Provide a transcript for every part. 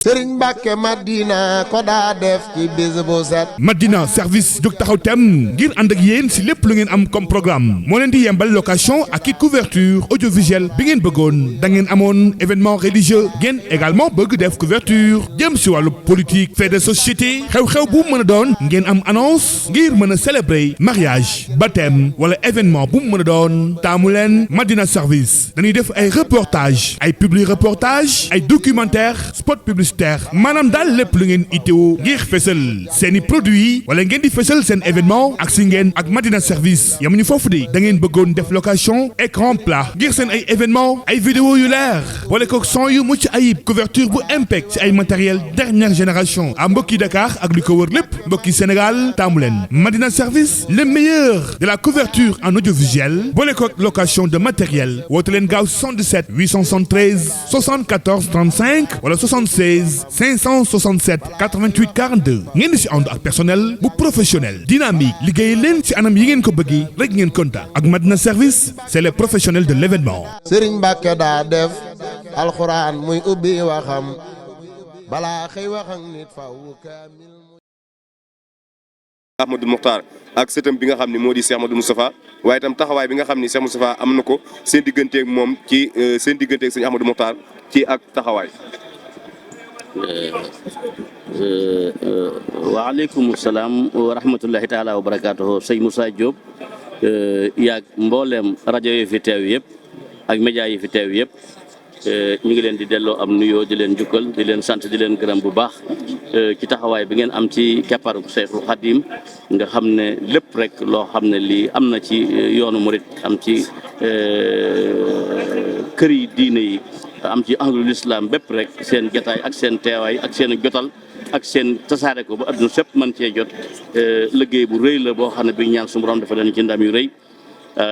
Sëriñ Mbàkke Madina ko daa def ci bis bu set. Madina service jóg taxaw tem ngir ànd ak yéen si lépp lu ngeen am comme programme moo leen di yembal location ak i couverture audiovisuelle bi ngeen bëggoon da ngeen amoon événement religieux ngeen également bëgg def couverture jëm si wàllu politique fait de société xew-xew bu mën a doon ngeen am annonce ngir mën a célébrer mariage baptême wala événement bu mën a doon taamu leen Madina service dañuy def ay reportage ay publi reportage ay documentaire spot publicitaire maanaam daal lépp lu ngeen itteewu ngir fësal seeni produit wala ngeen di fësal seen événement ak si ngeen ak Madina service yamuñu foofu de da ngeen bëggoon def location écran plat ngir seen ay événement ay vidéo yu leer wala ko son yu mucc ayib couverture bu impec ci ay matériel dernière génération à mbokki Dakar ak li ko wër lépp mbokki Sénégal taamu leen Madina service le meilleur de la couverture en audiovisuel boole ko location de matériel woote leen gaaw 77 873 74 35 wala 76 567 88 42 ngeen di si ànd ak personnel bu professionnel dynamique liggéey leen ci anam yi ngeen ko bëggee rek ngeen kontaan ak Madina service c'est les professionnels de l'événement. Sëriñ Mbàkke daa def alxuraan muy ubbi waxam balaa xëy wax ak nit faw kaamil. Ahmadou Mokhtar ak sëtam bi nga xam ne moo di Cheikh Ahmadou Moustapha waaye itam taxawaay bi nga xam ni Cheikh Moustapha am na ko seen digganteeg moom ci seen digganteeg sëñ Ahmadou Mokhtar ci ak taxawaay. waaleykum salaam wa rahmatullahi taala wa barakaatuhu sëñ Moussa Diop yaag mbooleem rajo yi fi teew yëpp ak média yi fi teew yëpp ñu ngi leen di delloo am nuyoo di leen jukkal di leen sant di leen gërëm bu baax ci taxawaay bi ngeen am ci kepparu Cheikhul Khadim nga xam ne lépp rek loo xam ne lii am na ci yoonu murit am ci kër yi diine yi am ci ahlul islam bépp rek seen jotaay ak seen teewaay ak seen jotal ak seen tasaare ko ba adduna sépp mën cee jot liggéey bu rëy la boo xam ne bi ñaan suñu borom dafa leen ci ndam yu rëy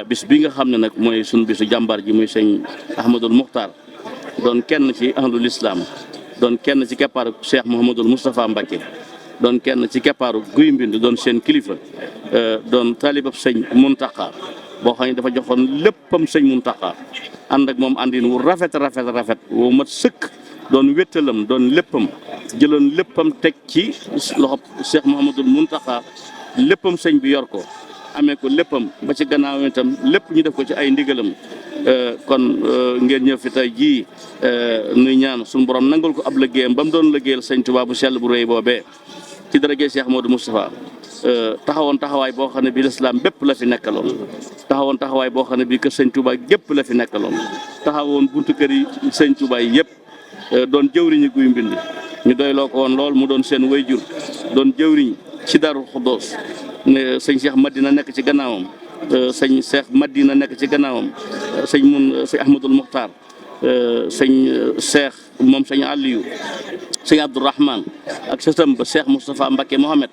bis bi nga xam ne nag mooy suñu bisu jàmbaar ji muy sëñ Ahmadul Muxtaar doon kenn ci ahlul islam doon kenn ci keppaaru Cheikh Mouhamadul Moustapha Mbacké doon kenn ci keppaaru Guy Mbind doon seen kilifa doon taalibab sëñ Muntaqa boo xam ne dafa joxoon léppam sëñ Muntaqa ànd ak moom àndin wu rafet wu mat sëkk doon wéttalam doon léppam jëloon léppam teg ci loxo Cheikh Mouhamadul Muntaqa léppam sëñ bi yor ko amee ko léppam ba ci gannaaw itam lépp ñu def ko ci ay ndigalam kon ngeen ñëw fi tey jii nuy ñaan suñu borom nangul ko ab liggéeyam ba mu doon liggéeyal sëñ Tuubaa bu sell bu rëy boobee ci darajee Cheikh Modou Moustapha taxawoon taxawaay boo xam ne bii lislaam bépp la fi nekkaloon taxawoon taxawaay boo xam ne bii kër sëñ Touba gépp la fi nekkaloon taxawoon buntu kër yi sëñ Touba yi yëpp doon jëwriñu Guy Mbind ñu doyloo ko woon lool mu doon seen wayjur doon jëwriñ ci Darou Khoudoss ne sëñ Cheikh Madina nekk ci gannaawam sëñ Cheikh Madina nekk ci gannaawam sëñ Ahmadul Mokhtar sëñ Cheikh moom sëñ Aliou sëñ Abdourahman ak sëtam ba Cheikh Moustapha Mbacké Mohamed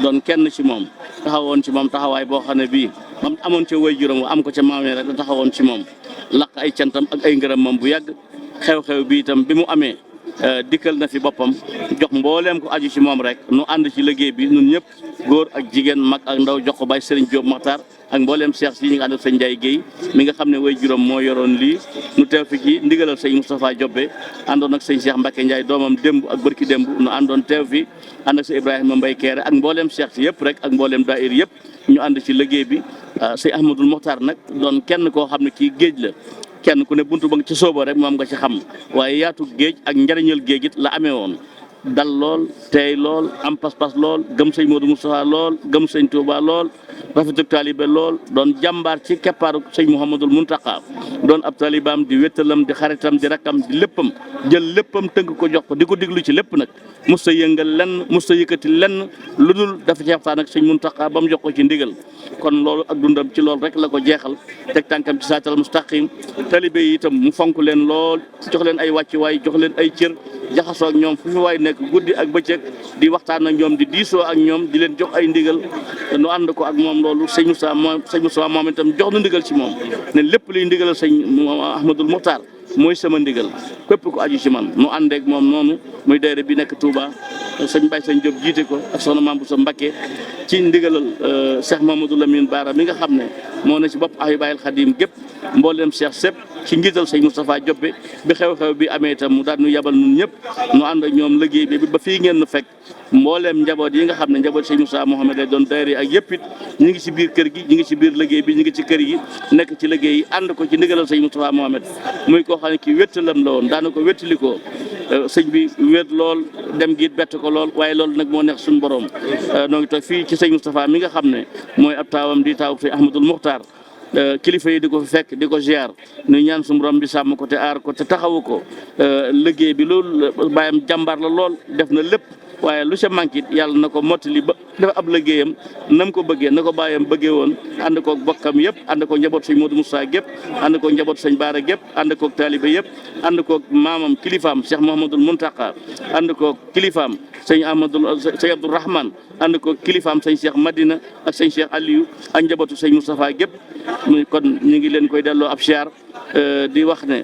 doon kenn ci moom taxawoon ci moom taxawaay boo xam ne bii mam amoon ca waajuram am ko ca maam ne rek taxawoon ci moom laq ay cantam ak ay ngërëm moom bu yàgg xew-xew bi itam bi mu amee dikkal na fi boppam jox mbooleem ko aju ci moom rek nu ànd ci liggéey bi ñun ñëpp góor ak jigéen mag ak ndaw jox ko Baye Serigne Diop Makhtar ak mbooleem Cheikh si ñi nga ànd ak sëñ Ndiaye Guèye mi nga xam ne waajuram moo yoroon lii nu teew fi ci ndigalal sëñ Moustapha Diobé àndoon ak sëñ Cheikh Mbacké Ndiaye doomam démb ak bërki démb nu àndoon teew fi ànd ak sa Ibrahima Mbaye Kéré ak mbooleem Cheikh si yëpp rek ak mbooleem daayir yëpp ñu ànd ci liggéey bi sëñ Ahmadul Mokhtar nag doon kenn koo xam ne kii géej la kenn ku ne buntu ba nga ci soobo rek moom nga ci xam waaye yaatu géej ak njariñal géej it la amee woon dal lool tey lool am pas-pas lool gëm sëñ Modou Moustapha lool gëm sëñ Touba lool rafetuk taalibe lool doon jàmbaar ci keppaaru sëñ Mouhamadul Muntaqa doon ab taalibaam di wéttalam di xaritam di rakkam di léppam jël léppam tënk ko jox ko di ko diglu ci lépp nag musta yëngal lenn musta yëkkati lenn lu dul dafa ci waxtaan ak sëñ Muntaqa ba mu jox ko ci ndigal kon loolu ak dundam ci loolu rek la ko jeexal teg tànkam ci saatal mustaqim taalibe yi itam mu fonk leen lool jox leen ay wàccuwaay jox leen ay cër jaxasoo ak ñoom fu fi waay nekk guddi ak bëccëg di waxtaan ak ñoom di diisoo ak ñoom di leen jox ay ndigal nu ànd ko ak moom loolu sëñ Moussa moom itam jox na ndigal ci moom ne lépp luy ndigalal sëñ Ahmadul Mokhtar mooy sama ndigal képp ko aju ci man nu àndeek moom noonu muy daayira bi nekk Touba sëñ Baye sëñ Diop jiite ko ak soxna Mame Bousso Mbacké ci ndigalal Cheikh Mamadou Lamine Bara mi nga xam ne moo ne ci bopp Ahibahil Khadim gépp mbooleem Cheikh sépp ci njiital sëñ Moustapha Diobé bi xew-xew bi amee itam mu daal ñu yabal ñun ñëpp ñu ànd ak ñoom liggéey bi ba fii ngeen nu fekk mbooleem njaboot yi nga xam ne njaboot sëñ Moussa Mohamed lay doon daayira ak yëpp it ñu ngi ci biir kër gi ñu ngi ci biir liggéey bi ñu ngi ci kër yi nekk ci liggéey yi ànd ko ci ndigalal sëñ Moustapha Mohamed muy koo xam ne kii wéttalam la woon daana ko wéttalikoo sëñ bi wét lool dem gi bett ko lool waaye loolu nag moo neex suñu borom noo ngi toog fii ci sëñ Moustapha mi nga xam ne mooy ab taawam di taaw sëñ Ahmadul Muxtaar kilifa yi di ko fi fekk di ko ziar ñu ñaan suñu borom bi sàmm ko te aar ko te taxawu ko liggéey bi loolu bàyyam jàmbaar la lool def na lépp waaye lu ca manqué yàlla na ko mottali ba dafa ab liggéeyam nam ko bëggee na ko bàyyam bëggee woon ànd koog bokkam yëpp ànd koog njaboot sëñ Modou Moussa gépp ànd koog njaboot sëñ Baara gépp ànd koog taalibe yëpp ànd koog maamam kilifaam Cheikh Mouhamadoul Mountakha ànd koog kilifaam sëñ sëñ Abdou Rahman ànd koog kilifaam sëñ Cheikh Madina ak sëñ Cheikh Aliou ak njabootu sëñ Moustapha gépp kon ñu ngi leen koy delloo ab siyaar di wax ne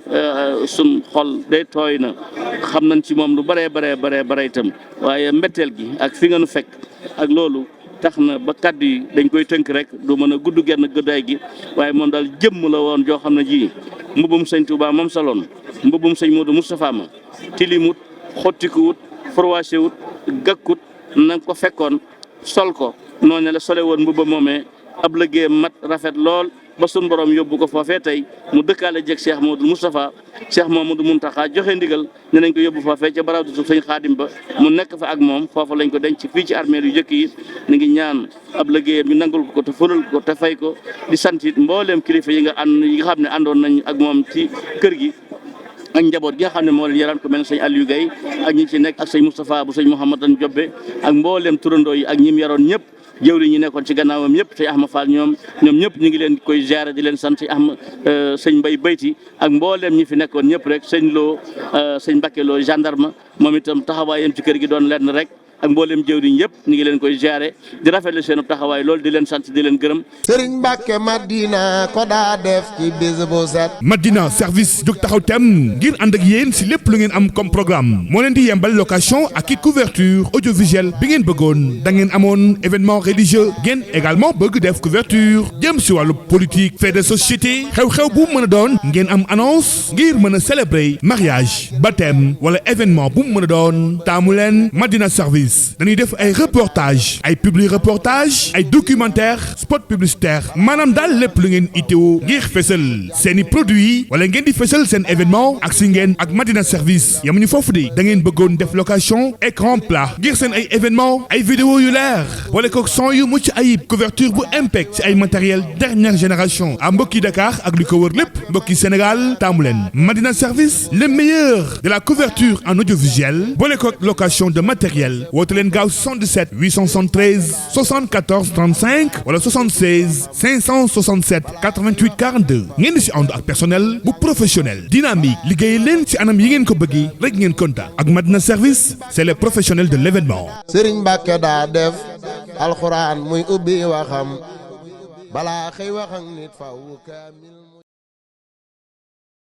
sun xol day tooy na xam nañ ci moom lu bare itam waaye mbetteel gi ak fi nga nu fekk ak loolu tax na ba kàddu yi dañ koy tënk rek du mën a gudd genn gëddaay gi waaye moom daal jëmm la woon joo xam ne ji mbubum sëñ Touba moom saloon mbubum sëñ Modou Moustapha ma tilimut xottikuwut forwaase wut gàkkut na ko fekkoon sol ko noonu la sole woon mbuba moomee ab liggéey mat rafet lool ba sun borom yóbbu ko foofee tey mu dëkkaale jeg Cheikh Modou Moustapha Cheikh Mamadou Mountakha joxe ndigal ne nañ ko yóbbu foofee ca baraw du sëñ Xaadim ba mu nekk fa ak moom foofu lañ ko denc fii ci armée yu jëkk yi ni ngi ñaan ab liggéeyam ñu nangul ko te fulal ko te fay ko di sant it mbooleem kilifa yi nga xam ne àndoon nañ ak moom ci kër gi ak njaboot gi nga xam ne moo leen yaraan ko mel ne sëñ Aliou Guèye ak ñi ci nekk ak sëñ Moustapha bu sëñ Mouhamadan Diobé ak mbooleem turandoo yi ak ñim yaroon ñëpp jëwri ñi nekkoon ci gannaawam ñëpp sëñ Ahma Fall ñoom ñëpp ñu ngi leen koy ziare di leen sant sëñ Mbay Bayti ak mbooleem ñi fi nekkoon ñëpp rek sëñ Lo sëñ Mbacké Lo gendarme moom itam taxawaayam ci kër gi doon lenn rek ak mbooleem jëwriñ yëpp ñu ngi leen koy ziare di rafetlu seen taxawaay loolu di leen sant di leen gërëm. Sëriñ Mbàkke Madina ko daa def ci bis bu set. Madina service jóg taxaw tem ngir ànd ak yéen si lépp lu ngeen am comme programme moo leen di yembal location ak i couverture audiovisuelle bi ngeen bëggoon da ngeen amoon événement religieux ngeen également bëgg def couverture jëm si wàllu politique fait de société xew-xew bu mën a doon ngeen am annonce ngir mën a célébrer mariage baptême wala événement bu mën a doon taamu leen Madina service. dañuy def ay reportage ay publi reportage ay documentaire spot publicitaire maanaam daal lépp lu ngeen itteewu ngir fësal seeni produits wala ngeen di fësal seen événement ak si ngeen ak Madina service yamuñu foofu de da ngeen bëggoon def location écran plat ngir seen ay événement ay vidéo yu leer wala ko son yu mucc ayib couverture bu impec ci ay matériel dernière génération à mbokki Dakar ak li ko wër lépp mbokki Sénégal taamu leen Madina service le meilleur de la couverture en audiovisuel boole ko location de matériel woote leen gaaw 77 873 74 35 wala 76 567 88 42 ngeen di si ànd ak personnel bu professionnel dynamique liggéey leen si anam yi ngeen ko bëggee rek ngeen kontaan ak Madina service c'est les professionnels de l'événement. Sëriñ Mbàkke daa def alxuraan muy ubbi waxam balaa xëy wax ak nit faw kaamil